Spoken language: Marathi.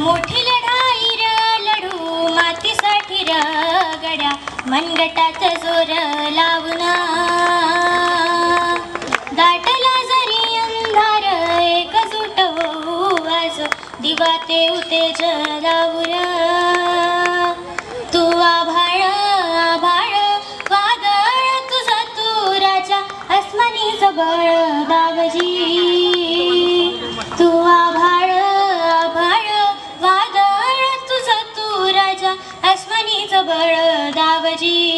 मोठी लढाई र लढू मातीसाठी र गड्या मनगटाचा जोर लावूना दाटला जरी अंधार एकजूट होऊ आज दिवा ते उतेज लावूया तू आभाळ आभाळ वादळ तुझा तू राजा अस्मानी जबळ दावजी तू आभाळ आभाळ वादळ तुझा तू राजा अस्मानी जबळ दावजी